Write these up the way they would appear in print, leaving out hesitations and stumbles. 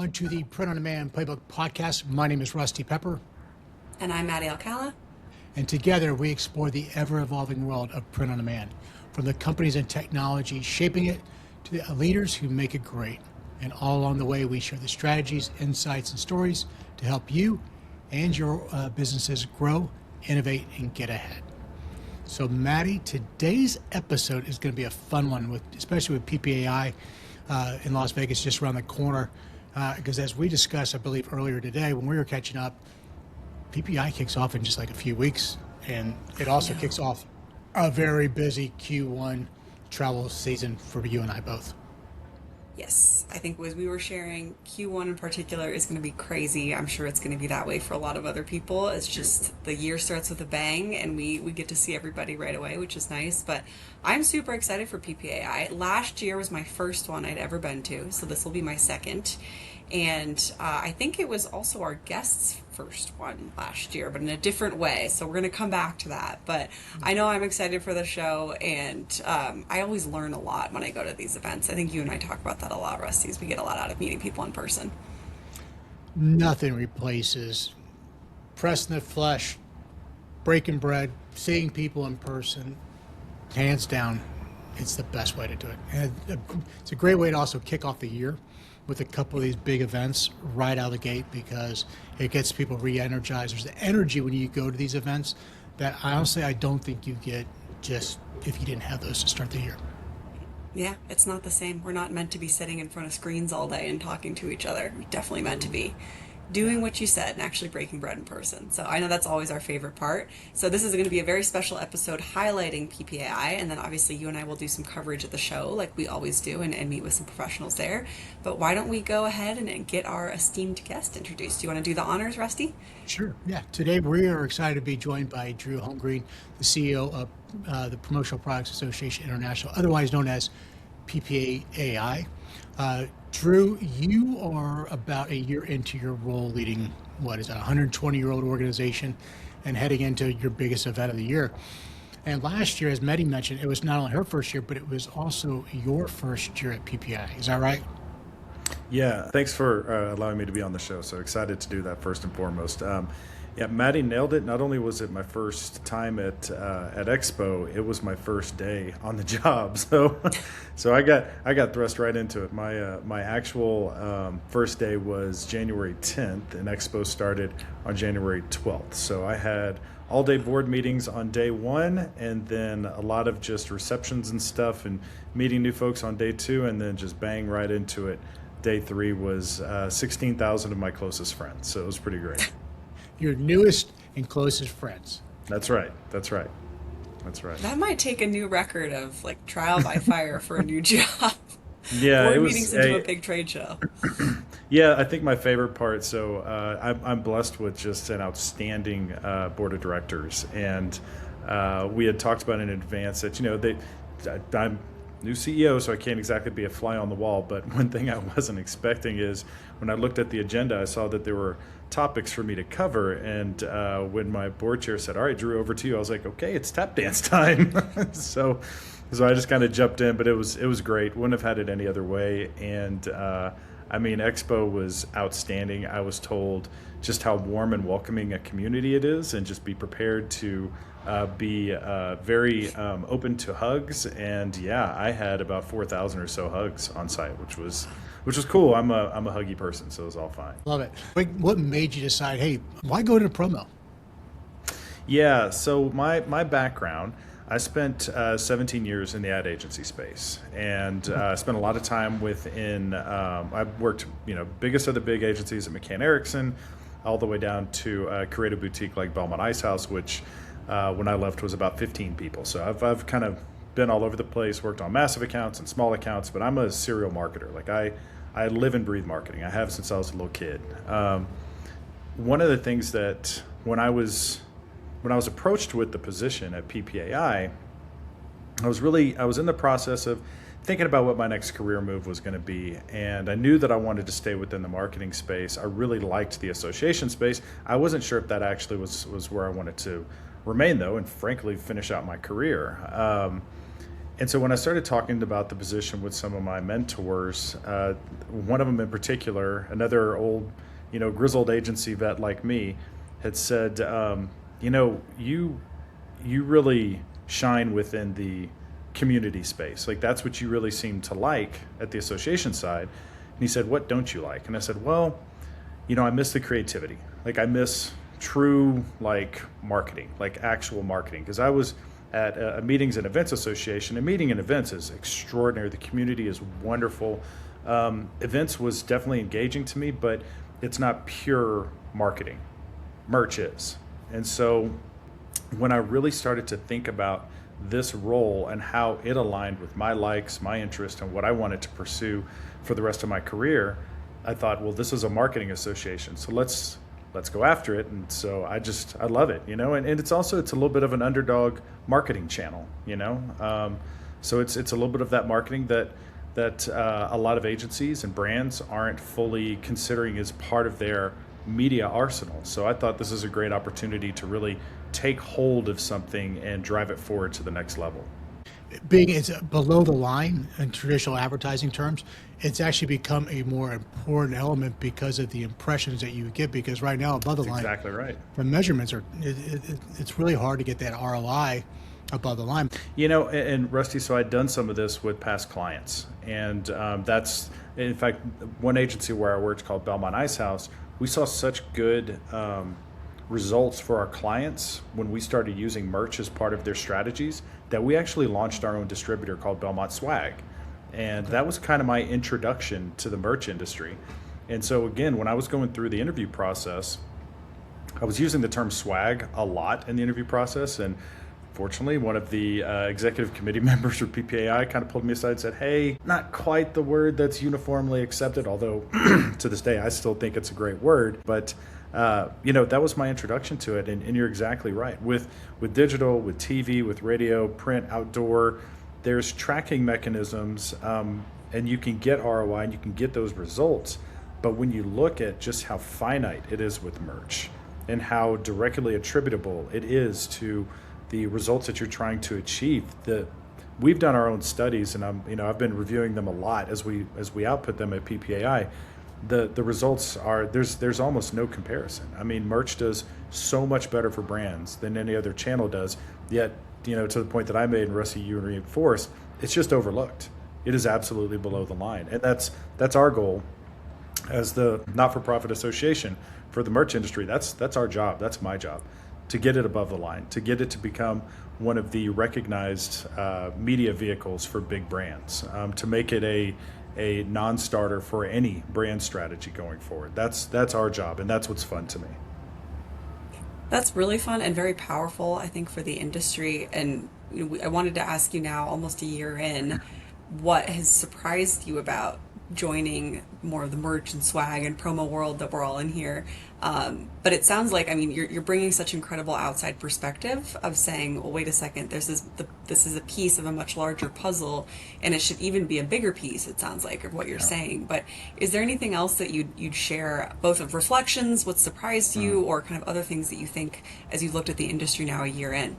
everyone to the Print on Demand Playbook Podcast. My name is Rusty Pepper, And I'm Maddie Alcala. and together we explore the ever-evolving world of print on demand, from the companies and technology shaping it to the leaders who make it great. And all along the way, we share the strategies, insights, and stories to help you and your businesses grow, innovate, and get ahead. So, Maddie, today's episode is going to be a fun one, especially with PPAI in Las Vegas just around the corner. Because as we discussed, I believe earlier today when we were catching up, PPI kicks off in just like a few weeks, and it also kicks off a very busy Q1 travel season for you and I both. Yes, I think as we were sharing, Q1 in particular is going to be crazy. I'm sure it's going to be that way for a lot of other people. It's just the year starts with a bang and we get to see everybody right away, which is nice. But I'm super excited for PPAI. Last year was my first one I'd ever been to, so this will be my second. And I think it was also our guest's first one last year, but in a different way. So we're going to come back to that. But I know I'm excited for the show, and I always learn a lot when I go to these events. I think you and I talk about that a lot, Rusty, as we get a lot out of meeting people in person. Nothing replaces pressing the flesh, breaking bread, seeing people in person. Hands down, it's the best way to do it. And it's a great way to also kick off the year with a couple of these big events right out of the gate, because it gets people re-energized. There's the energy when you go to these events that honestly I don't think you get just if you didn't have those to start the year. Yeah, it's not the same. We're not meant to be sitting in front of screens all day and talking to each other. We're definitely meant to be doing what you said and actually breaking bread in person. So I know that's always our favorite part. So this is going to be a very special episode highlighting PPAI, and then obviously you and I will do some coverage at the show like we always do, and meet with some professionals there. But why don't we go ahead and get our esteemed guest introduced? Do you want to do the honors, Rusty? Sure. Yeah. Today we are excited to be joined by Drew Holmgreen, the CEO of the Promotional Products Association International, otherwise known as PPAI. Drew, you are about a year into your role leading, what is it, a 120-year-old organization and heading into your biggest event of the year. And last year, as Medi mentioned, it was not only her first year, but it was also your first year at PPI. Is that right? Yeah, thanks for allowing me to be on the show. So excited to do that first and foremost. Yeah, Maddie nailed it. Not only was it my first time at Expo, it was my first day on the job. So I got thrust right into it. My actual first day was January 10th, and Expo started on January 12th. So I had all day board meetings on day one, and then a lot of just receptions and stuff, and meeting new folks on day two, and then just bang right into it. Day three was 16,000 of my closest friends. So it was pretty great. Your newest and closest friends. That's right. That's right. That's right. That might take a new record of like trial by fire for a new job. Yeah, Board it was meetings into a big trade show. Yeah, I think my favorite part. So I'm blessed with just an outstanding board of directors, and we had talked about in advance that I'm new CEO, so I can't exactly be a fly on the wall. But one thing I wasn't expecting is when I looked at the agenda, I saw that there were topics for me to cover, and when my board chair said, "All right, Drew, over to you," I was like, "Okay, it's tap dance time." so I just kind of jumped in, but it was great. Wouldn't have had it any other way. And Expo was outstanding. I was told just how warm and welcoming a community it is, and just be prepared to be very open to hugs. And yeah, I had about 4,000 or so hugs on site, which was cool. I'm a huggy person, so it was all fine. Love it. What made you decide, hey, why go to promo? Yeah, so my background, I spent 17 years in the ad agency space, and spent a lot of time within, I worked, biggest of the big agencies at McCann Erickson, all the way down to a creative boutique like Belmont Ice House, which when I left was about 15 people. So I've kind of been all over the place, worked on massive accounts and small accounts, but I'm a serial marketer. Like I live and breathe marketing. I have since I was a little kid. One of the things that when I was approached with the position at PPAI, I was in the process of thinking about what my next career move was going to be, and I knew that I wanted to stay within the marketing space. I really liked the association space. I wasn't sure if that actually was where I wanted to remain, though, and frankly finish out my career. And so when I started talking about the position with some of my mentors, one of them in particular, another old, grizzled agency vet like me, had said, you really shine within the community space. Like that's what you really seem to like at the association side. And he said, what don't you like? And I said, well, I miss the creativity. Like I miss true like marketing, like actual marketing. Because I was at a meetings and events association, and meeting and events is extraordinary. The community is wonderful. Events was definitely engaging to me, but it's not pure marketing. Merch is. And so when I really started to think about this role and how it aligned with my likes, my interest, and what I wanted to pursue for the rest of my career, I thought, well, this is a marketing association, so let's go after it. And so I love it, and it's a little bit of an underdog marketing channel, so it's a little bit of that marketing that a lot of agencies and brands aren't fully considering as part of their media arsenal. So I thought this is a great opportunity to really take hold of something and drive it forward to the next level. Being it's below the line in traditional advertising terms, it's actually become a more important element because of the impressions that you get. Because right now, above the line, exactly right. The measurements are it's really hard to get that ROI above the line. And Rusty, so I'd done some of this with past clients, and that's in fact one agency where I worked called Belmont Ice House. We saw such good results for our clients when we started using merch as part of their strategies that we actually launched our own distributor called Belmont Swag. And that was kind of my introduction to the merch industry. And so again, when I was going through the interview process, I was using the term swag a lot in the interview process. And fortunately, one of the executive committee members for PPAI kind of pulled me aside and said, hey, not quite the word that's uniformly accepted, although to this day, I still think it's a great word. But that was my introduction to it. And you're exactly right. With digital, with TV, with radio, print, outdoor, there's tracking mechanisms, and you can get ROI and you can get those results. But when you look at just how finite it is with merch and how directly attributable it is to the results that you're trying to achieve, we've done our own studies, and I've been reviewing them a lot as we output them at PPAI. The results are there's almost no comparison. I mean, merch does so much better for brands than any other channel does. Yet, to the point that I made, and Rusty, you reinforced, it's just overlooked. It is absolutely below the line, and that's our goal as the not-for-profit association for the merch industry. That's our job. That's my job, to get it above the line, to get it to become one of the recognized media vehicles for big brands, to make it a non-starter for any brand strategy going forward. That's our job, and that's what's fun to me. That's really fun and very powerful, I think, for the industry. And I wanted to ask you now, almost a year in, what has surprised you about joining more of the merch and swag and promo world that we're all in here? But it sounds like, you're bringing such incredible outside perspective of saying, well, wait a second, this is a piece of a much larger puzzle, and it should even be a bigger piece, it sounds like, of what you're saying. But is there anything else that you'd share, both of reflections, what surprised you, or kind of other things that you think as you looked at the industry now a year in?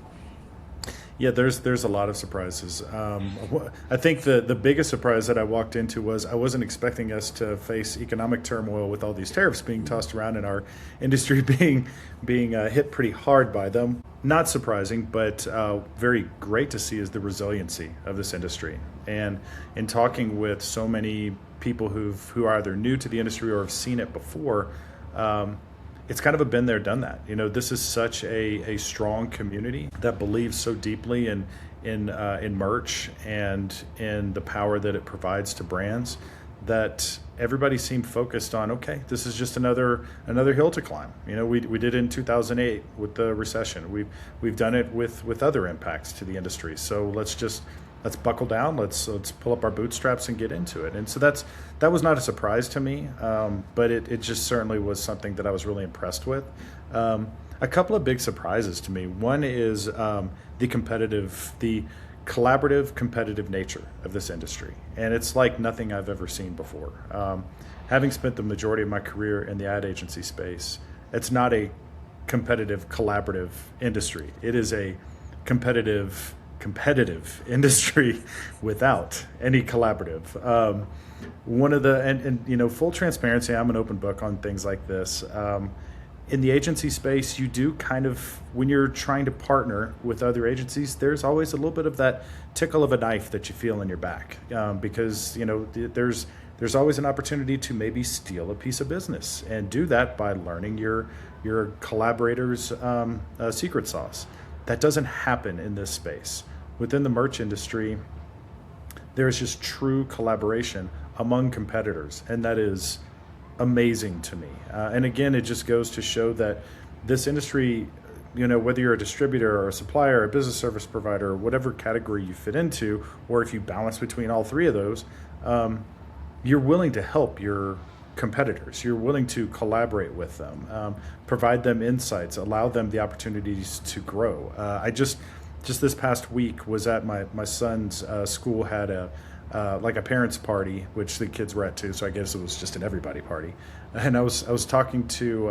Yeah, there's a lot of surprises. I think the biggest surprise that I walked into was I wasn't expecting us to face economic turmoil with all these tariffs being tossed around and our industry being hit pretty hard by them. Not surprising, but very great to see is the resiliency of this industry. And in talking with so many people who are either new to the industry or have seen it before, it's kind of a been there, done that. This is such a strong community that believes so deeply in merch and in the power that it provides to brands, that everybody seemed focused on, okay, this is just another hill to climb. We did it in 2008 with the recession. We've done it with other impacts to the industry. So let's buckle down, let's pull up our bootstraps and get into it. And so that was not a surprise to me, but it just certainly was something that I was really impressed with. A couple of big surprises to me. One is the collaborative, competitive nature of this industry. And it's like nothing I've ever seen before. Having spent the majority of my career in the ad agency space, it's not a competitive, collaborative industry. It is a competitive, competitive industry without any collaborative. One of the, and full transparency, I'm an open book on things like this. In the agency space, you do kind of, when you're trying to partner with other agencies, there's always a little bit of that tickle of a knife that you feel in your back, because there's always an opportunity to maybe steal a piece of business, and do that by learning your collaborator's secret sauce. That doesn't happen in this space. Within the merch industry, there's just true collaboration among competitors, and that is amazing to me. And again, it just goes to show that this industry, whether you're a distributor or a supplier, or a business service provider, or whatever category you fit into, or if you balance between all three of those, you're willing to help your competitors. You're willing to collaborate with them, provide them insights, allow them the opportunities to grow. I just this past week was at my son's school, had a parents' party, which the kids were at too, so I guess it was just an everybody party. And I was talking to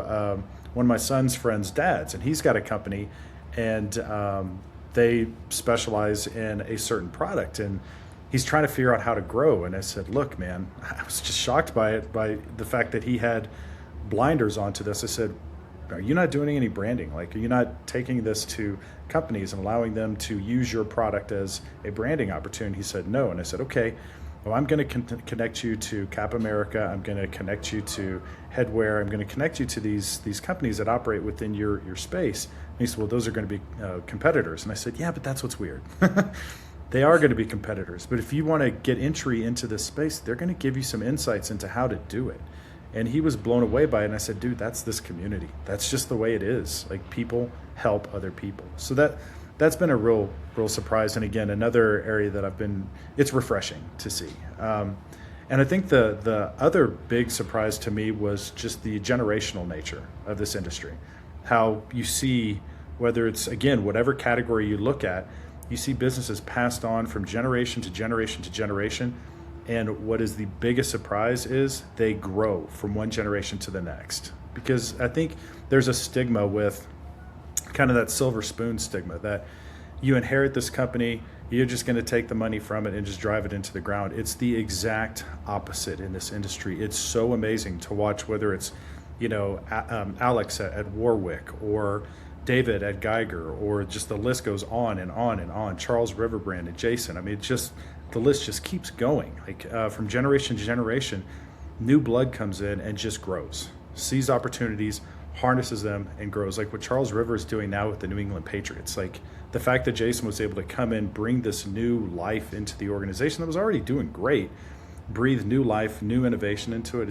one of my son's friends' dads, and he's got a company, and they specialize in a certain product, and he's trying to figure out how to grow. And I said, look, man, I was just shocked by the fact that he had blinders onto this. I said, are you not doing any branding? Like, are you not taking this to companies and allowing them to use your product as a branding opportunity? He said, no. And I said, okay, well, I'm going to connect you to Cap America. I'm going to connect you to Headwear. I'm going to connect you to these companies that operate within your space. And he said, well, those are going to be competitors. And I said, yeah, but that's what's weird. They are going to be competitors. But if you want to get entry into this space, they're going to give you some insights into how to do it. And he was blown away by it. And I said, dude, that's this community. That's just the way it is. Like, people help other people. So that's been a real surprise. And again, another area that it's refreshing to see. And I think the other big surprise to me was just the generational nature of this industry. How you see, whether it's, again, whatever category you look at, you see businesses passed on from generation to generation to generation. And what is the biggest surprise is they grow from one generation to the next. Because I think there's a stigma with kind of that silver spoon stigma that you inherit this company, you're just going to take the money from it and just drive it into the ground. It's the exact opposite in this industry. It's so amazing to watch, whether it's, Alex at Warwick, or David at Geiger, or just the list goes on and on and on. Charles Riverbrand and Jason. I mean, the list just keeps going. Like, from generation to generation, new blood comes in and just grows, sees opportunities, harnesses them, and grows. Like what Charles River is doing now with the New England Patriots. Like, the fact that Jason was able to come in, bring this new life into the organization that was already doing great, breathe new life, new innovation into it.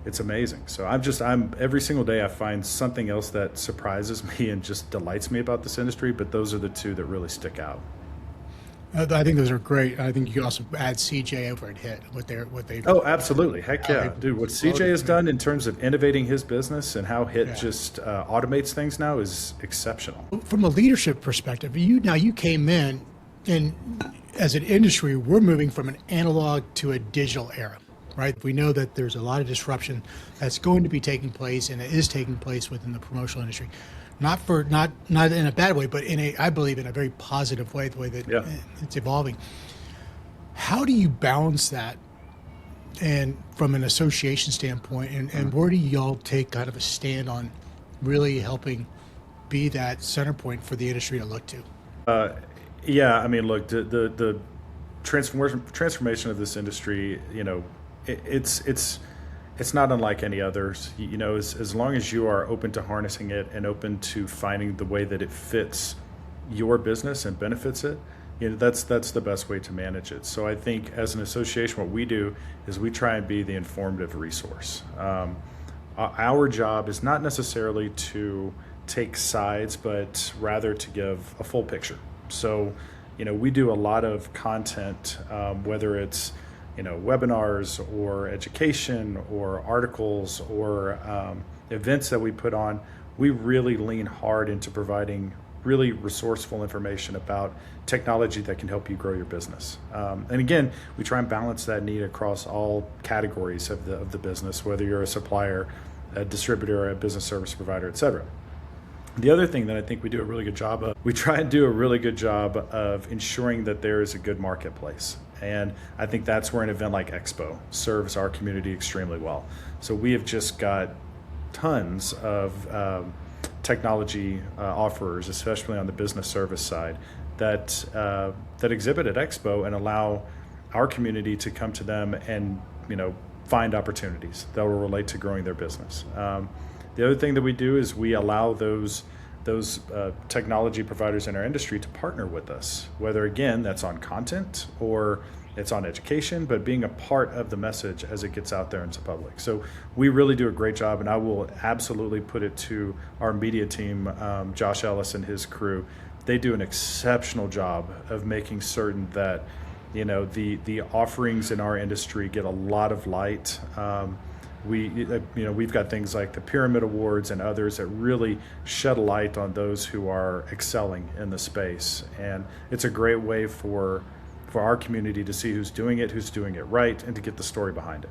It's amazing. So I'm every single day I find something else that surprises me and just delights me about this industry. But those are the two that really stick out. I think those are great. I think you can also add CJ over at HIT. What they. Oh, absolutely. Heck yeah, dude. What CJ has done in terms of innovating his business and how HIT just automates things now is exceptional. From a leadership perspective, you came in, and as an industry, we're moving from an analog to a digital era. Right? We know that there's a lot of disruption that's going to be taking place, and it is taking place within the promotional industry. Not in a bad way, but I believe in a very positive way, the way that it's evolving. How do you balance that, and from an association standpoint, and where do y'all take kind of a stand on really helping be that center point for the industry to look to? I mean, look, the transformation of this industry, it's not unlike any others. As long as you are open to harnessing it and open to finding the way that it fits your business and benefits it, that's the best way to manage it. So I think as an association, what we do is we try and be the informative resource. Our job is not necessarily to take sides, but rather to give a full picture. So, we do a lot of content, whether it's webinars or education or articles or events that we put on. We really lean hard into providing really resourceful information about technology that can help you grow your business. And again, we try and balance that need across all categories of the business, whether you're a supplier, a distributor, a business service provider, et cetera. The other thing that I think we do a really good job of, we try and do a really good job of ensuring that there is a good marketplace. And I think that's where an event like Expo serves our community extremely well. So we have just got tons of technology offerers, especially on the business service side, that exhibit at Expo and allow our community to come to them and find opportunities that will relate to growing their business. The other thing that we do is we allow those technology providers in our industry to partner with us, whether again that's on content or it's on education, but being a part of the message as it gets out there into public. So we really do a great job, and I will absolutely put it to our media team, Josh Ellis and his crew. They do an exceptional job of making certain that the offerings in our industry get a lot of light. We've got things like the Pyramid Awards and others that really shed a light on those who are excelling in the space, and it's a great way for our community to see who's doing it right, and to get the story behind it.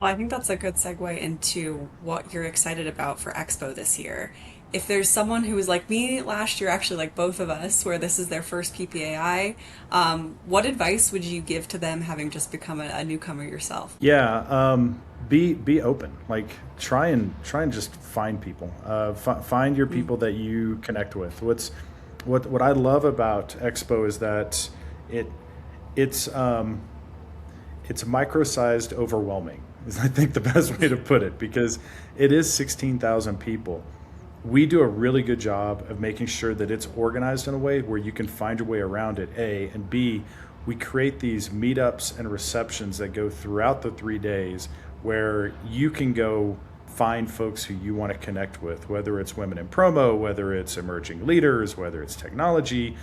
Well, I think that's a good segue into what you're excited about for Expo this year. If there's someone who was like me last year, actually like both of us, where this is their first PPAI, what advice would you give to them having just become a newcomer yourself? Yeah, be open. Like try and just find people. Find your people that you connect with. What I love about Expo is that it's micro-sized overwhelming is I think the best way to put it, because it is 16,000 people. We do a really good job of making sure that it's organized in a way where you can find your way around it, A, and B, we create these meetups and receptions that go throughout the 3 days where you can go find folks who you want to connect with, whether it's women in promo, whether it's emerging leaders, whether it's technology,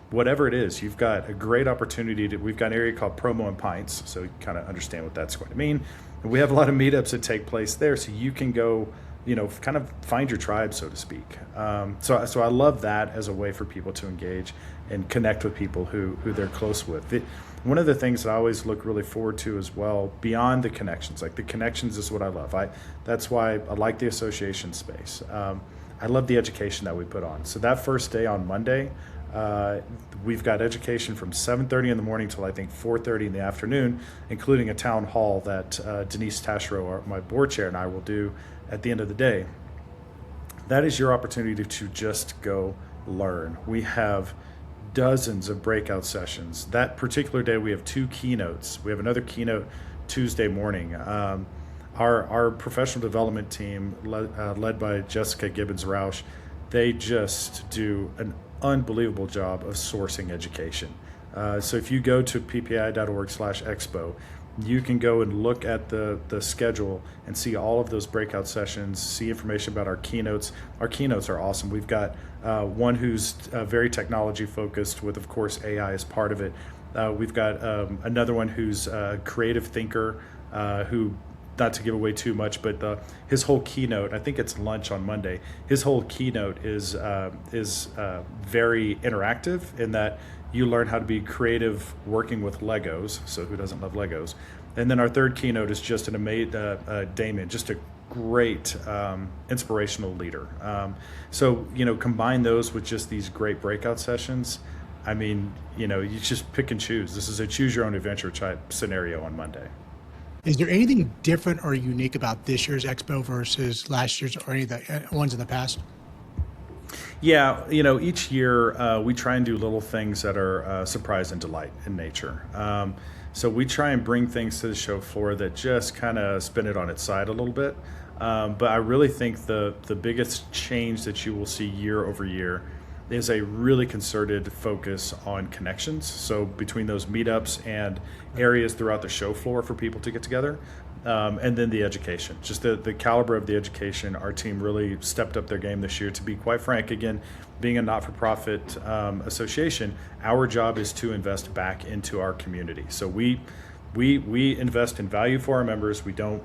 whatever it is. You've got a great opportunity we've got an area called Promo and Pints, so you kind of understand what that's going to mean. And we have a lot of meetups that take place there, so you can go kind of find your tribe, so to speak. So I love that as a way for people to engage and connect with people who they're close with. One of the things that I always look really forward to as well, beyond the connections, like the connections is what I love. That's why I like the association space. I love the education that we put on. So that first day on Monday, we've got education from 7:30 in the morning till I think 4:30 in the afternoon, including a town hall that Denise Taschereau, my board chair, and I will do at the end of the day. That is your opportunity to just go learn. We have dozens of breakout sessions. That particular day we have 2 keynotes. We have another keynote Tuesday morning. Our professional development team, led by Jessica Gibbons-Rausch, they just do an unbelievable job of sourcing education. So if you go to ppai.org/expo, you can go and look at the schedule and see all of those breakout sessions, see information about our keynotes. Our keynotes are awesome. We've got one who's very technology focused with, of course, AI as part of it. We've got another one who's a creative thinker who, not to give away too much, but his whole keynote, I think it's lunch on Monday, his whole keynote is very interactive in that you learn how to be creative working with Legos. So who doesn't love Legos? And then our third keynote is just an amazing, Damien, just a great inspirational leader. So, combine those with just these great breakout sessions. I mean, you just pick and choose. This is a choose your own adventure type scenario on Monday. Is there anything different or unique about this year's Expo versus last year's or any of the ones in the past? Yeah, each year we try and do little things that are surprise and delight in nature. So we try and bring things to the show floor that just kind of spin it on its side a little bit. But I really think the biggest change that you will see year over year is a really concerted focus on connections. So between those meetups and areas throughout the show floor for people to get together. And then the education, just the caliber of the education. Our team really stepped up their game this year. To be quite frank, again, being a not-for-profit association, our job is to invest back into our community. So we invest in value for our members. We don't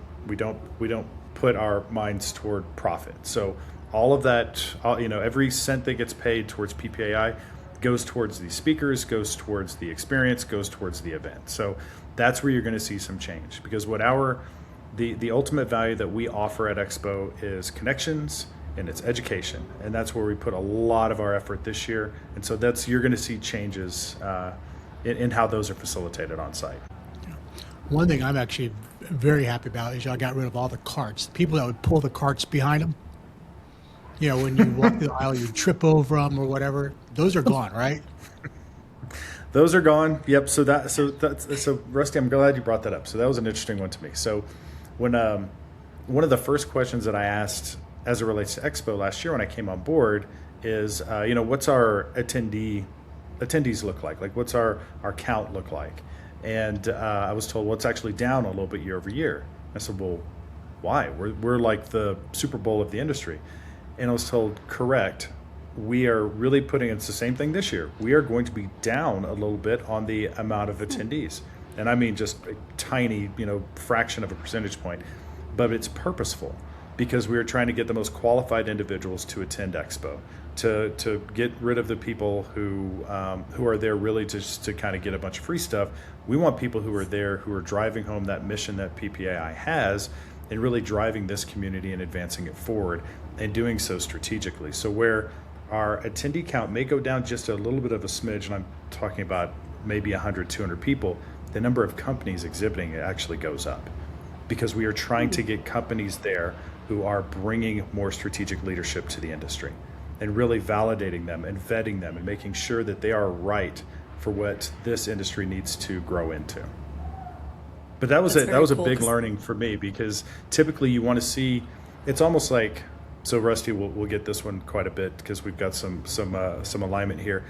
put our minds toward profit. So all of that, every cent that gets paid towards PPAI goes towards the speakers, goes towards the experience, goes towards the event. So that's where you're going to see some change, because what the ultimate value that we offer at Expo is connections and it's education. And that's where we put a lot of our effort this year. And so you're going to see changes in how those are facilitated on site. One thing I'm actually very happy about is y'all got rid of all the carts. The people that would pull the carts behind them. When you walk the aisle, you trip over them or whatever. Those are gone, right? Those are gone. Yep. So Rusty, I'm glad you brought that up. So that was an interesting one to me. So when one of the first questions that I asked as it relates to Expo last year when I came on board is, what's our attendees look like? Like, what's our count look like? And I was told, well, it's actually down a little bit year over year. I said, well, why? We're like the Super Bowl of the industry. And I was told, correct. We are really it's the same thing this year. We are going to be down a little bit on the amount of attendees. And I mean just a tiny, fraction of a percentage point. But it's purposeful because we are trying to get the most qualified individuals to attend Expo, to get rid of the people who are there really just to kind of get a bunch of free stuff. We want people who are there who are driving home that mission that PPAI has and really driving this community and advancing it forward and doing so strategically. So where our attendee count may go down just a little bit of a smidge, and I'm talking about maybe 100, 200 people, the number of companies exhibiting it actually goes up because we are trying to get companies there who are bringing more strategic leadership to the industry and really validating them and vetting them and making sure that they are right for what this industry needs to grow into. But that was a big learning for me because typically you want to see, it's almost like, so Rusty, we'll get this one quite a bit because we've got some alignment here.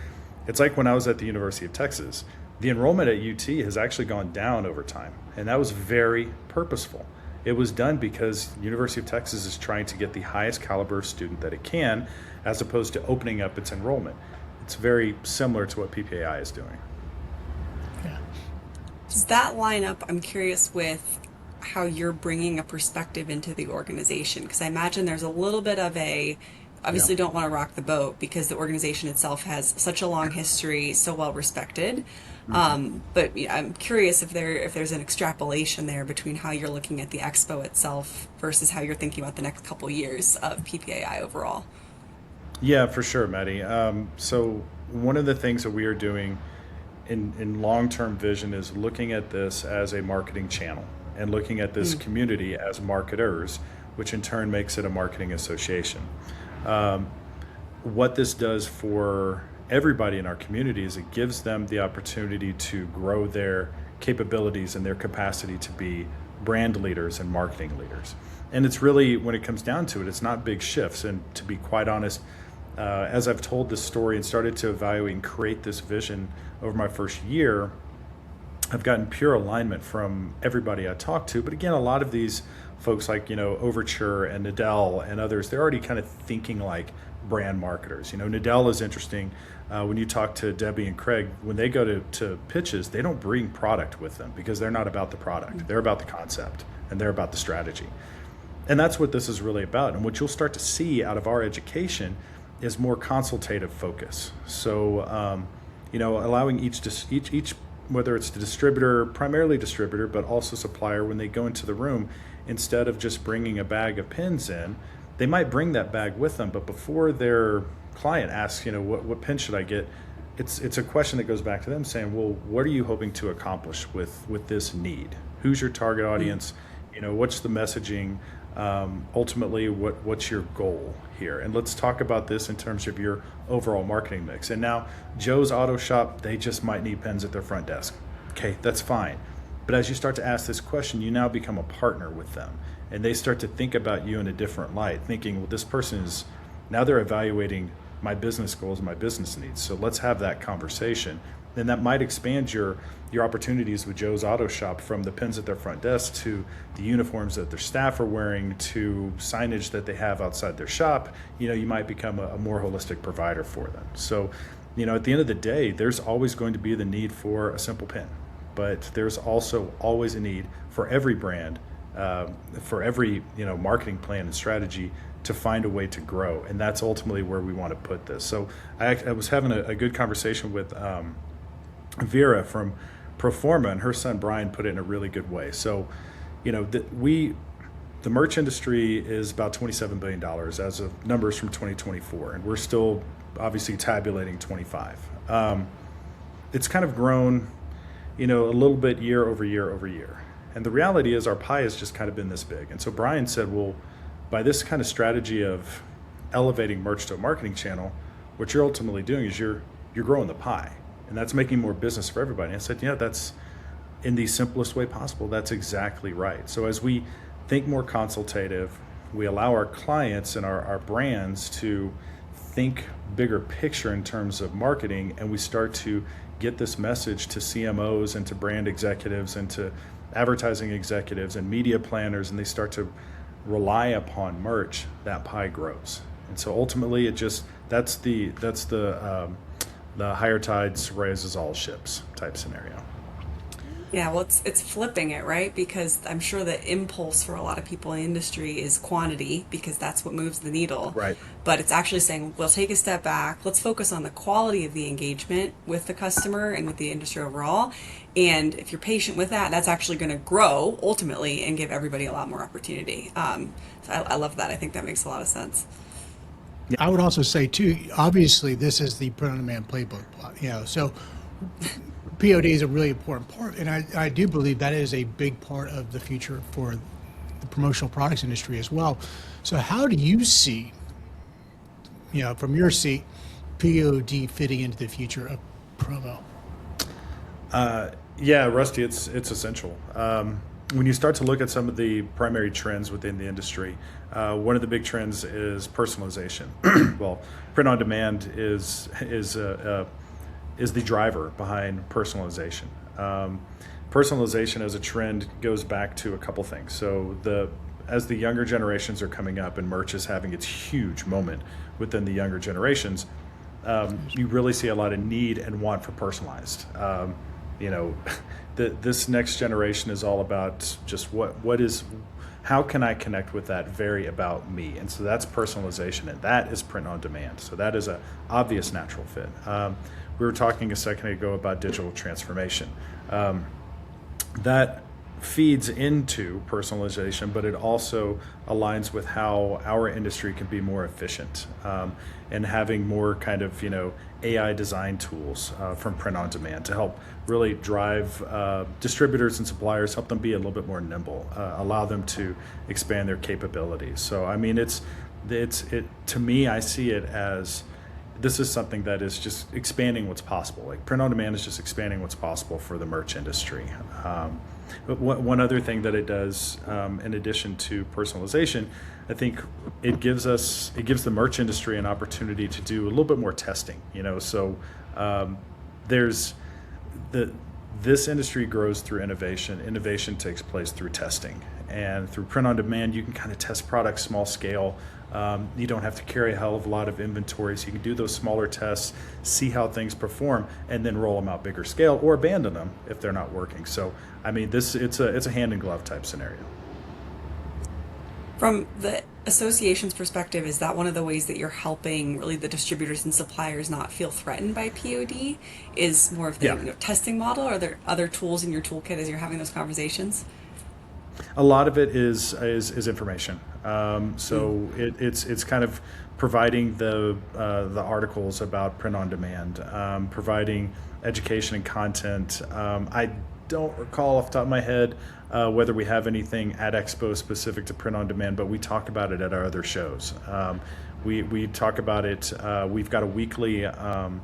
It's like when I was at the University of Texas, the enrollment at UT has actually gone down over time, and that was very purposeful. It was done because University of Texas is trying to get the highest caliber student that it can, as opposed to opening up its enrollment. It's very similar to what PPAI is doing. Yeah. Does that line up, I'm curious, with how you're bringing a perspective into the organization? Because I imagine there's a little bit of obviously don't want to rock the boat because the organization itself has such a long history, so well respected. But I'm curious if there's an extrapolation there between how you're looking at the Expo itself versus how you're thinking about the next couple years of PPAI overall. Yeah, for sure, Maddie. So one of the things that we are doing in long-term vision is looking at this as a marketing channel and looking at this community as marketers, which in turn makes it a marketing association. What this does for everybody in our community is it gives them the opportunity to grow their capabilities and their capacity to be brand leaders and marketing leaders. And it's really, when it comes down to it, it's not big shifts. And to be quite honest, as I've told this story and started to evaluate and create this vision over my first year, I've gotten pure alignment from everybody I talk to. But again, a lot of these folks like, Overture and Nadell and others, they're already kind of thinking like brand marketers. Nadell is interesting. When you talk to Debbie and Craig, when they go to pitches, they don't bring product with them because they're not about the product. They're about the concept and they're about the strategy. And that's what this is really about. And what you'll start to see out of our education is more consultative focus. So, allowing each, whether it's the distributor, primarily distributor, but also supplier, when they go into the room, instead of just bringing a bag of pins in, they might bring that bag with them, but before their client asks, what pin should I get? It's a question that goes back to them saying, well, what are you hoping to accomplish with this need? Who's your target audience? What's the messaging? Ultimately, what's your goal here? And let's talk about this in terms of your overall marketing mix. And now Joe's Auto Shop, they just might need pens at their front desk. Okay, that's fine. But as you start to ask this question, you now become a partner with them. And they start to think about you in a different light, thinking, well, this person is, now they're evaluating my business goals and my business needs. So let's have that conversation. Then that might expand your opportunities with Joe's Auto Shop from the pins at their front desk to the uniforms that their staff are wearing to signage that they have outside their shop. You might become a more holistic provider for them. So, at the end of the day, there's always going to be the need for a simple pin, but there's also always a need for every brand, for every marketing plan and strategy to find a way to grow. And that's ultimately where we want to put this. So I was having a good conversation with Vera from Proforma, and her son Brian put it in a really good way. So, the merch industry is about $27 billion as of numbers from 2024, and we're still obviously tabulating 25. It's kind of grown, a little bit year over year over year. And the reality is our pie has just kind of been this big. And so Brian said, well, by this kind of strategy of elevating merch to a marketing channel, what you're ultimately doing is you're growing the pie, and that's making more business for everybody. And I said, that's in the simplest way possible. That's exactly right. So as we think more consultative, we allow our clients and our brands to think bigger picture in terms of marketing, and we start to get this message to CMOs and to brand executives and to advertising executives and media planners, and they start to rely upon merch, that pie grows. And so ultimately that's the higher tides raises all ships type scenario. Yeah, well, it's flipping it, right? Because I'm sure the impulse for a lot of people in the industry is quantity, because that's what moves the needle. Right. But it's actually saying, well, take a step back. Let's focus on the quality of the engagement with the customer and with the industry overall. And if you're patient with that, that's actually going to grow ultimately and give everybody a lot more opportunity. So I love that. I think that makes a lot of sense. I would also say too, obviously this is the print-on-demand playbook, so POD is a really important part, and I do believe that is a big part of the future for the promotional products industry as well. So how do you see, from your seat, POD fitting into the future of promo? Yeah, Rusty, it's essential. When you start to look at some of the primary trends within the industry, one of the big trends is personalization. Well, print on demand is the driver behind personalization. Personalization as a trend goes back to a couple things. So as the younger generations are coming up and merch is having its huge moment within the younger generations, you really see a lot of need and want for personalized. This next generation is all about just how can I connect with that very about me? And so that's personalization, and that is print on demand. So that is an obvious natural fit. We were talking a second ago about digital transformation. That feeds into personalization, but it also aligns with how our industry can be more efficient, and having more kind of AI design tools from print on demand to help really drive distributors and suppliers, help them be a little bit more nimble, allow them to expand their capabilities. So I mean, it to me, I see it as this is something that is just expanding what's possible. Like print on demand is just expanding what's possible for the merch industry. But one other thing that it does, in addition to personalization, I think it gives the merch industry an opportunity to do a little bit more testing. So this industry grows through innovation. Innovation takes place through testing, and through print on demand, you can kind of test products small scale. You don't have to carry a hell of a lot of inventory, so you can do those smaller tests, see how things perform, and then roll them out bigger scale or abandon them if they're not working. So, I mean, it's a hand in glove type scenario. From the association's perspective, is that one of the ways that you're helping really the distributors and suppliers not feel threatened by POD? Is more of the testing model? Are there other tools in your toolkit as you're having those conversations? A lot of it is information. So it's kind of providing the articles about print on demand, providing education and content. I don't recall off the top of my head whether we have anything at Expo specific to print on demand, but we talk about it at our other shows. We talk about it. We've got a weekly kind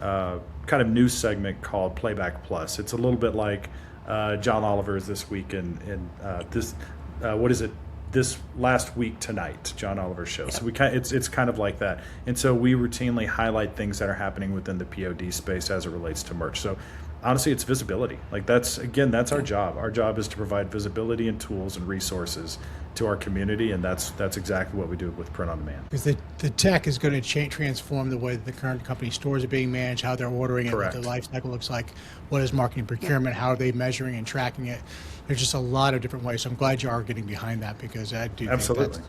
of news segment called Playback Plus. It's a little bit like John Oliver's this week in this what is it? This last week tonight, John Oliver's show. So it's kind of like that, and so we routinely highlight things that are happening within the POD space as it relates to merch. So honestly, it's visibility. Like that's our job. Our job is to provide visibility and tools and resources to our community, and that's exactly what we do with print on demand. Because the tech is going to transform the way that the current company stores are being managed, how they're ordering it, what the life cycle looks like, what is marketing procurement, how are they measuring and tracking it. There's just a lot of different ways. So I'm glad you are getting behind that, because I do Absolutely. think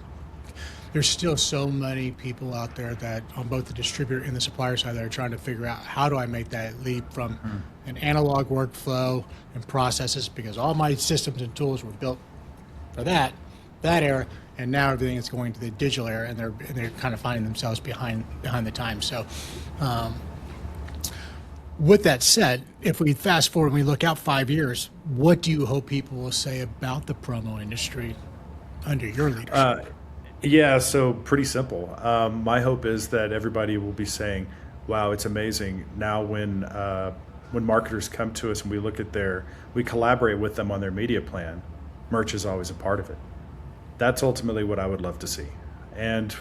there's still so many people out there that on both the distributor and the supplier side that are trying to figure out how do I make that leap from an analog workflow and processes, because all my systems and tools were built for that, that era, and now everything is going to the digital era, and they're kind of finding themselves behind the times. So, with that said, if we fast forward and we look out 5 years, what do you hope people will say about the promo industry under your leadership? Yeah, so pretty simple. My hope is that everybody will be saying, "Wow, it's amazing." Now, when marketers come to us and we collaborate with them on their media plan, merch is always a part of it. That's ultimately what I would love to see. And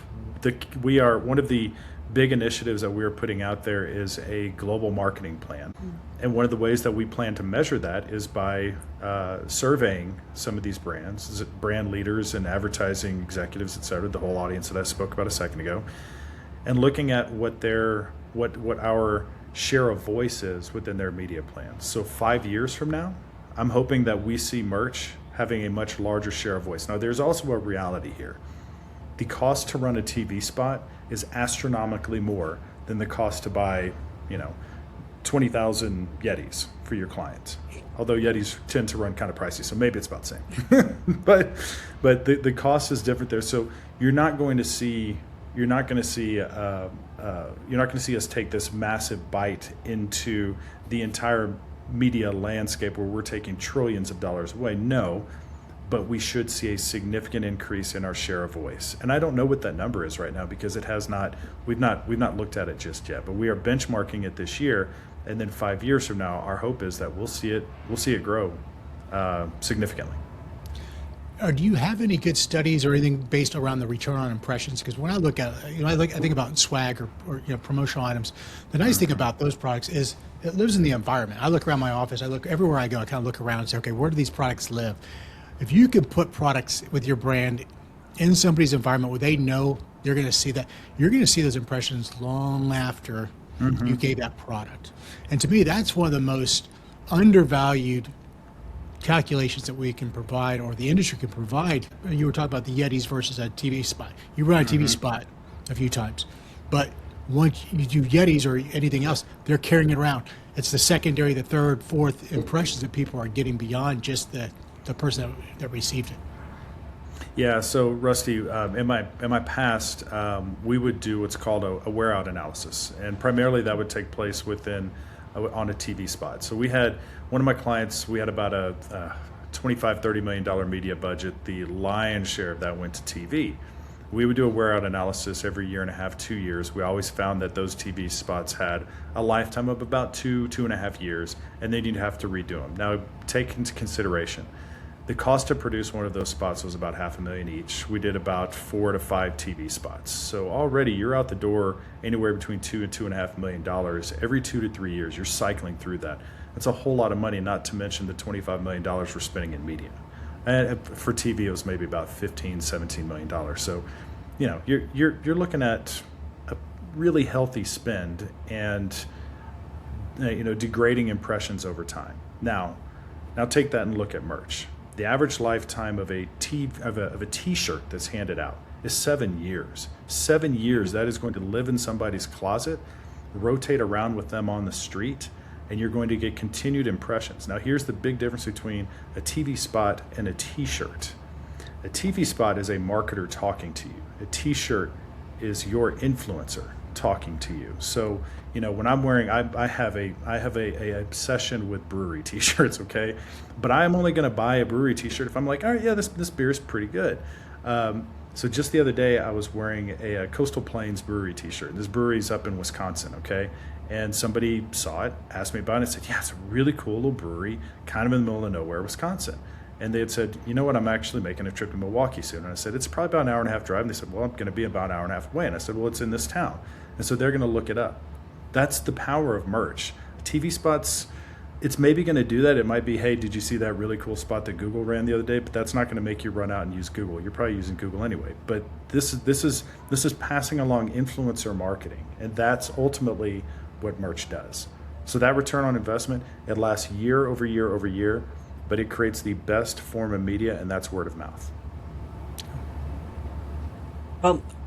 we are one of the big initiatives that we're putting out there is a global marketing plan. And one of the ways that we plan to measure that is by surveying some of these brands, brand leaders and advertising executives, et cetera, the whole audience that I spoke about a second ago, and looking at what our share of voice is within their media plans. So 5 years from now, I'm hoping that we see merch having a much larger share of voice. Now, there's also a reality here. The cost to run a TV spot is astronomically more than the cost to buy, 20,000 Yetis for your clients. Although Yetis tend to run kind of pricey, so maybe it's about the same. but the cost is different there. So you're not going to see us take this massive bite into the entire media landscape where we're taking trillions of dollars away. No. But we should see a significant increase in our share of voice. And I don't know what that number is right now because we've not looked at it just yet, but we are benchmarking it this year. And then 5 years from now, our hope is that we'll see it grow significantly. Do you have any good studies or anything based around the return on impressions? Because when I look at, I think about swag or promotional items. The nice thing about those products is it lives in the environment. I look around my office. I look everywhere I go. I kind of look around and say, okay, where do these products live? If you can put products with your brand in somebody's environment where they know you're going to see that, you're going to see those impressions long after you gave that product. And to me, that's one of the most undervalued calculations that we can provide, or the industry can provide. You were talking about the Yetis versus a TV spot. You run a TV spot a few times, but once you do Yetis or anything else, they're carrying it around. It's the secondary, the third, fourth impressions that people are getting beyond just the person that received it. Yeah, so Rusty, in my past, we would do what's called a wear out analysis, and primarily that would take place on a TV spot. So we had one of my clients. We had about a $25-30 million media budget. The lion's share of that went to TV. We would do a wear out analysis every year and a half, 2 years. We always found that those TV spots had a lifetime of about 2.5 years, and then you'd have to redo them. Now, take into consideration, the cost to produce one of those spots was about $500,000 each. We did about 4 to 5 TV spots. So already you're out the door anywhere between $2 and $2.5 million every 2 to 3 years. You're cycling through that. That's a whole lot of money, not to mention the $25 million we're spending in media. And for TV, it was maybe about $15-17 million. So, you're looking at a really healthy spend and degrading impressions over time. Now take that and look at merch. The average lifetime of a T-shirt that's handed out is 7 years. 7 years that is going to live in somebody's closet, rotate around with them on the street, and you're going to get continued impressions. Now, here's the big difference between a TV spot and a T-shirt. A TV spot is a marketer talking to you. A T-shirt is your influencer talking to you. So, when I'm wearing, I have a obsession with brewery T-shirts. Okay, but I'm only going to buy a brewery T-shirt if I'm like, all right, yeah, this beer is pretty good. So just the other day, I was wearing a Coastal Plains brewery T-shirt. This brewery's up in Wisconsin. Okay. And somebody saw it, asked me about it, and said, yeah, it's a really cool little brewery, kind of in the middle of nowhere, Wisconsin. And they had said, you know what, I'm actually making a trip to Milwaukee soon. And I said, it's probably about an hour and a half drive. And they said, well, I'm going to be about an hour and a half away. And I said, well, it's in this town. And so they're going to look it up. That's the power of merch. TV spots, it's maybe going to do that. It might be, hey, did you see that really cool spot that Google ran the other day? But that's not going to make you run out and use Google. You're probably using Google anyway. But this is passing along influencer marketing. And that's ultimately what merch does. So that return on investment, it lasts year over year over year, but it creates the best form of media, and that's word of mouth.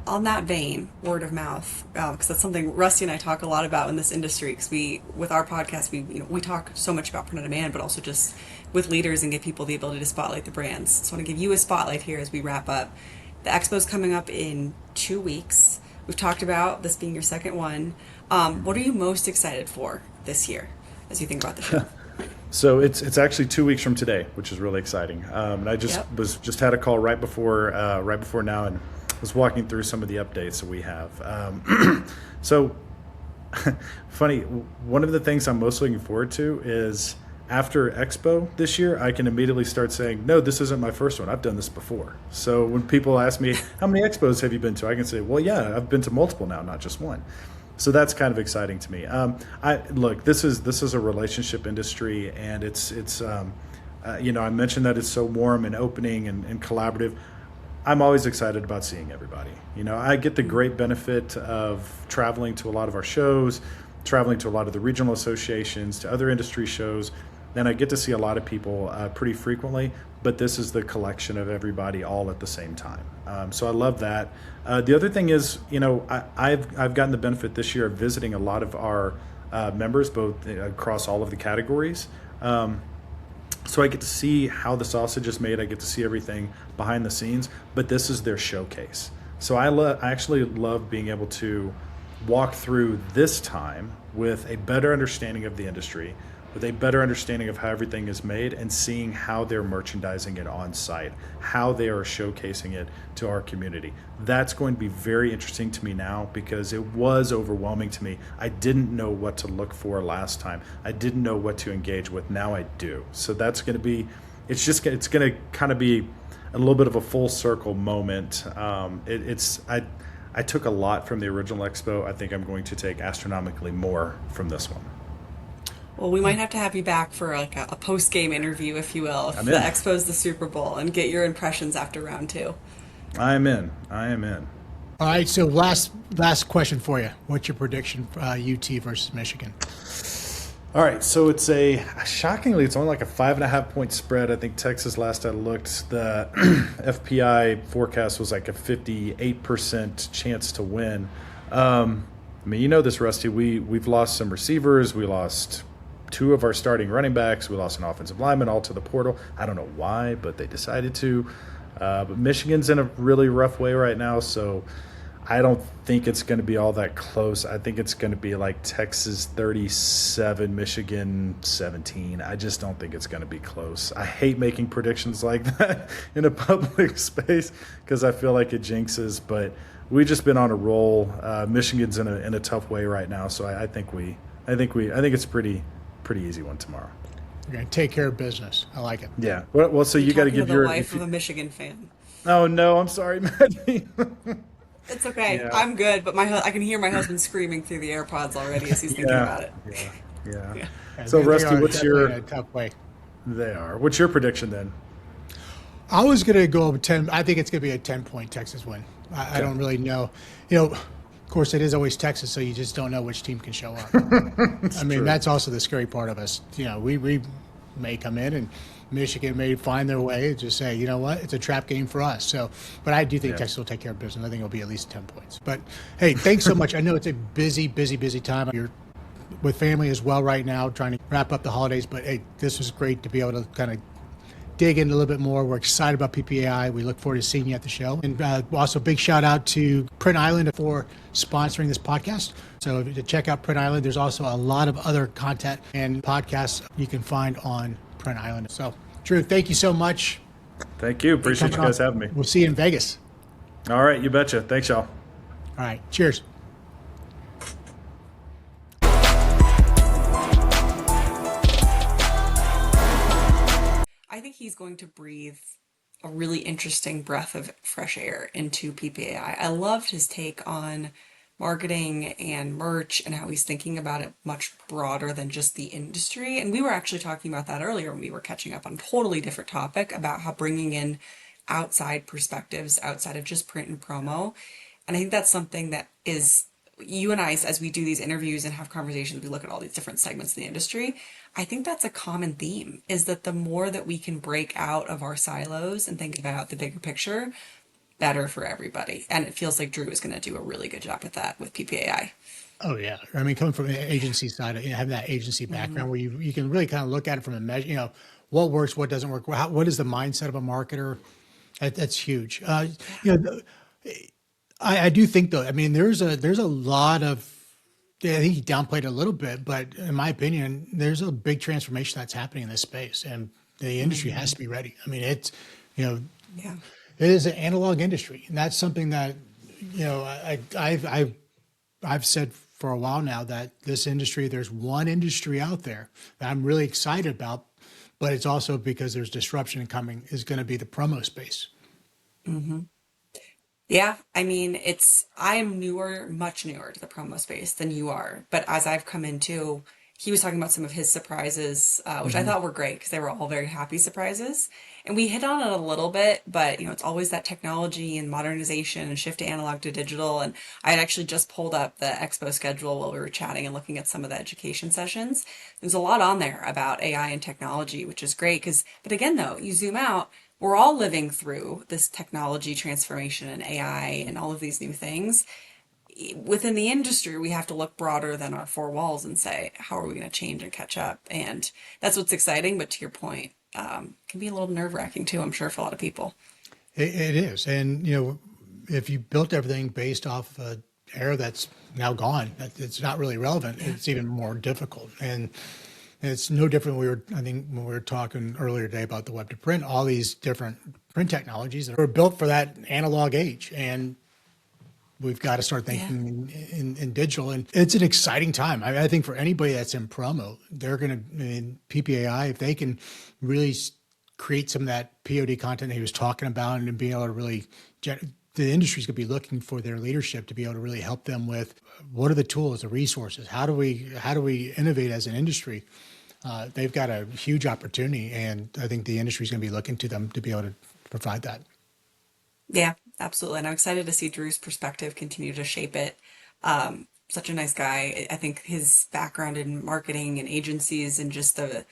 on that vein, word of mouth, because that's something Rusty and I talk a lot about in this industry. Because with our podcast, we talk so much about print on demand, but also just with leaders and give people the ability to spotlight the brands. So I want to give you a spotlight here as we wrap up. The Expo's coming up in 2 weeks. We've talked about this being your second one. What are you most excited for this year as you think about the show? So it's actually 2 weeks from today, which is really exciting. And I just had a call right before now, and was walking through some of the updates that we have. So funny, one of the things I'm most looking forward to is after Expo this year, I can immediately start saying, no, this isn't my first one. I've done this before. So when people ask me, how many Expos have you been to? I can say, well, yeah, I've been to multiple now, not just one. So that's kind of exciting to me. Look, this is a relationship industry, and it's I mentioned that it's so warm and opening and collaborative. I'm always excited about seeing everybody. I get the great benefit of traveling to a lot of our shows, traveling to a lot of the regional associations, to other industry shows, and I get to see a lot of people pretty frequently. But this is the collection of everybody all at the same time. So I love that. The other thing is, I've gotten the benefit this year of visiting a lot of our members, both across all of the categories. So I get to see how the sausage is made. I get to see everything behind the scenes, but this is their showcase. So I actually love being able to walk through this time with a better understanding of the industry, with a better understanding of how everything is made, and seeing how they're merchandising it on site, how they are showcasing it to our community. That's going to be very interesting to me now, because it was overwhelming to me. I didn't know what to look for last time. I didn't know what to engage with. Now I do. So that's going to be, it's going to kind of be a little bit of a full circle moment. I took a lot from the original Expo. I think I'm going to take astronomically more from this one. Well, we might have to have you back for like a post-game interview, if you will, if the Expo's the Super Bowl, and get your impressions after round 2. I am in. All right, so last question for you. What's your prediction for UT versus Michigan? All right, so shockingly, it's only like a 5.5 point spread. I think Texas, last I looked, the FPI forecast was like a 58% chance to win. I mean, this, Rusty. We've lost some receivers. We lost 2 of our starting running backs. We lost an offensive lineman all to the portal. I don't know why, but they decided to. But Michigan's in a really rough way right now, so I don't think it's going to be all that close. I think it's going to be like Texas 37, Michigan 17. I just don't think it's going to be close. I hate making predictions like that in a public space because I feel like it jinxes, but we've just been on a roll. Michigan's in a tough way right now, so I think it's a pretty easy one tomorrow. You're going to take care of business. I like it. Yeah. Well, so you got to give your the wife of a Michigan fan. Oh no, I'm sorry, Maddie. It's okay. Yeah. I'm good, but I can hear my husband screaming through the AirPods already as he's thinking about it. Yeah. Yeah, So, they Rusty, are what's definitely your? in a tough way. They are. What's your prediction then? I was going to go over 10. I think it's going to be a 10-point Texas win. I don't really know. Of course, it is always Texas, so you just don't know which team can show up. I mean, that's also the scary part of us. We may come in and Michigan may find their way and just say, you know what, it's a trap game for us. So, but I do think Texas will take care of business. I think it'll be at least 10 points. But hey, thanks so much. I know it's a busy time. You're with family as well right now, trying to wrap up the holidays. But hey, this was great to be able to kind of dig in a little bit more. We're excited about PPAI. We look forward to seeing you at the show. And also big shout out to Print Island for sponsoring this podcast. So to check out Print Island, there's also a lot of other content and podcasts you can find on Print Island. So Drew, thank you so much. Thank you. Appreciate you guys having me. We'll see you in Vegas. All right. You betcha. Thanks, y'all. All right. Cheers. I think he's going to breathe a really interesting breath of fresh air into PPAI. I loved his take on marketing and merch and how he's thinking about it much broader than just the industry. And we were actually talking about that earlier when we were catching up on a totally different topic about how bringing in outside perspectives outside of just print and promo. And I think that's something that is, you and I, as we do these interviews and have conversations, we look at all these different segments of the industry. I think that's a common theme, is that the more that we can break out of our silos and think about the bigger picture, better for everybody. And it feels like Drew is going to do a really good job with that with PPAI. Oh yeah, I mean, coming from the agency side, having that agency background where you can really kind of look at it from a measure, what works, what doesn't work, what is the mindset of a marketer. That's huge. I do think though. I mean, there's a lot of. Yeah, I think he downplayed it a little bit, but in my opinion, there's a big transformation that's happening in this space, and the industry has to be ready. I mean, you know, Yeah. it is an analog industry, and that's something that, I've said for a while now that this industry, there's one industry out there that I'm really excited about, but it's also because there's disruption coming is going to be the promo space. Yeah, I mean, I'm newer, much newer to the promo space than you are. But as I've come into, he was talking about some of his surprises, which I Mhm. thought were great because they were all very happy surprises. And we hit on it a little bit, but it's always that technology and modernization and shift to analog to digital. And I had actually just pulled up the Expo schedule while we were chatting and looking at some of the education sessions. There's a lot on there about AI and technology, which is great but again, though, you zoom out, we're all living through this technology transformation and AI and all of these new things. Within the industry, we have to look broader than our four walls and say, how are we going to change and catch up? And that's what's exciting. But to your point, can be a little nerve wracking too, I'm sure, for a lot of people. It is, and if you built everything based off an era that's now gone, it's not really relevant. Yeah. It's even more difficult, and it's no different. I think when we were talking earlier today about the web to print, all these different print technologies that were built for that analog age, and we've got to start Yeah. thinking in digital. And it's an exciting time. I think for anybody that's in promo, they're going to, in PPAI, if they can really create some of that POD content that he was talking about and be able to really, the industry's going to be looking for their leadership to be able to really help them with what are the tools, the resources, how do we innovate as an industry? They've got a huge opportunity, and I think the industry is going to be looking to them to be able to provide that. Yeah, absolutely. And I'm excited to see Drew's perspective continue to shape it. Such a nice guy. I think his background in marketing and agencies and just like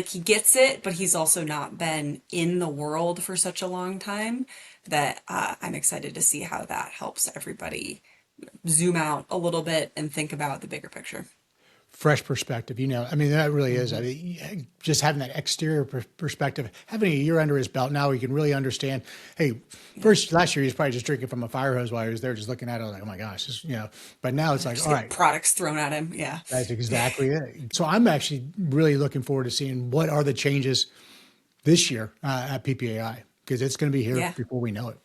he gets it, but he's also not been in the world for such a long time that I'm excited to see how that helps everybody zoom out a little bit and think about the bigger picture. Fresh perspective. I mean, that really is. I mean, just having that exterior perspective, having a year under his belt now, he can really understand. Hey, last year he was probably just drinking from a fire hose while he was there, just looking at it like, oh my gosh, But now it's like, Just all get right, products thrown at him. Yeah. that's exactly it. So I'm actually really looking forward to seeing what are the changes this year at PPAI, because it's going to be here Yeah. before we know it.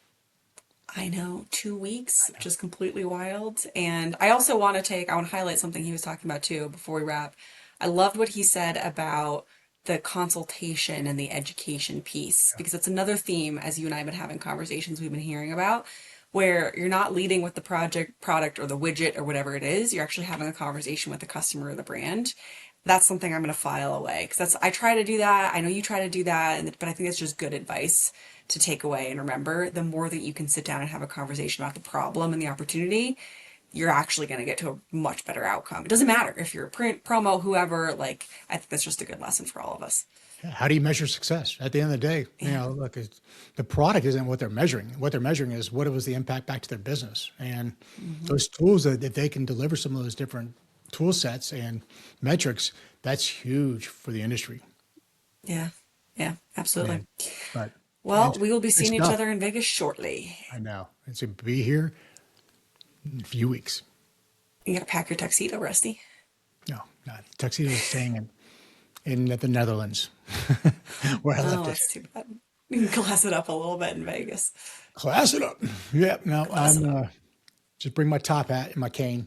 I know, 2 weeks, which is completely wild. And I also want to highlight something he was talking about too before we wrap. I loved what he said about the consultation and the education piece, because it's another theme, as you and I have been having conversations we've been hearing about, where you're not leading with the product, or the widget, or whatever it is. You're actually having a conversation with the customer or the brand. That's something I'm going to file away because I try to do that. I know you try to do that, but I think it's just good advice to take away and remember. The more that you can sit down and have a conversation about the problem and the opportunity, you're actually going to get to a much better outcome. It doesn't matter if you're a print, promo, whoever. Like, I think that's just a good lesson for all of us. How do you measure success? At the end of the day, Yeah. look, the product isn't what they're measuring. What they're measuring is what was the impact back to their business. And those tools that if they can deliver some of those different tool sets and metrics, that's huge for the industry. Yeah. Yeah, absolutely. And, but Well, it's we will be good seeing each stuff. other in Vegas shortly. I know. It's to be here in a few weeks. You got to pack your tuxedo, Rusty. No, not tuxedo is staying in the Netherlands where I Oh, left it. that's too bad. You can class it up a little bit in Vegas. Class it up. Yeah, no, Class it up. just bring my top hat and my cane.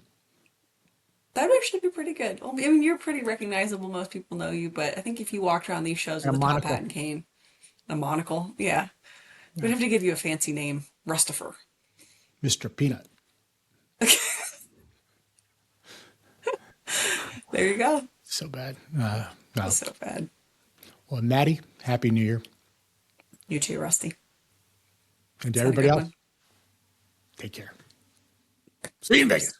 That would actually be pretty good. Well, I mean, you're pretty recognizable. Most people know you, but I think if you walked around these shows And with a a top hat monocle. and cane, a monocle, yeah, we'd have to give you a fancy name, Rustifer. Mr. Peanut. There you go. So bad. No. So bad. Well, Maddie, Happy New Year. You too, Rusty. And to Have a everybody good else, one. take care. See you in Vegas.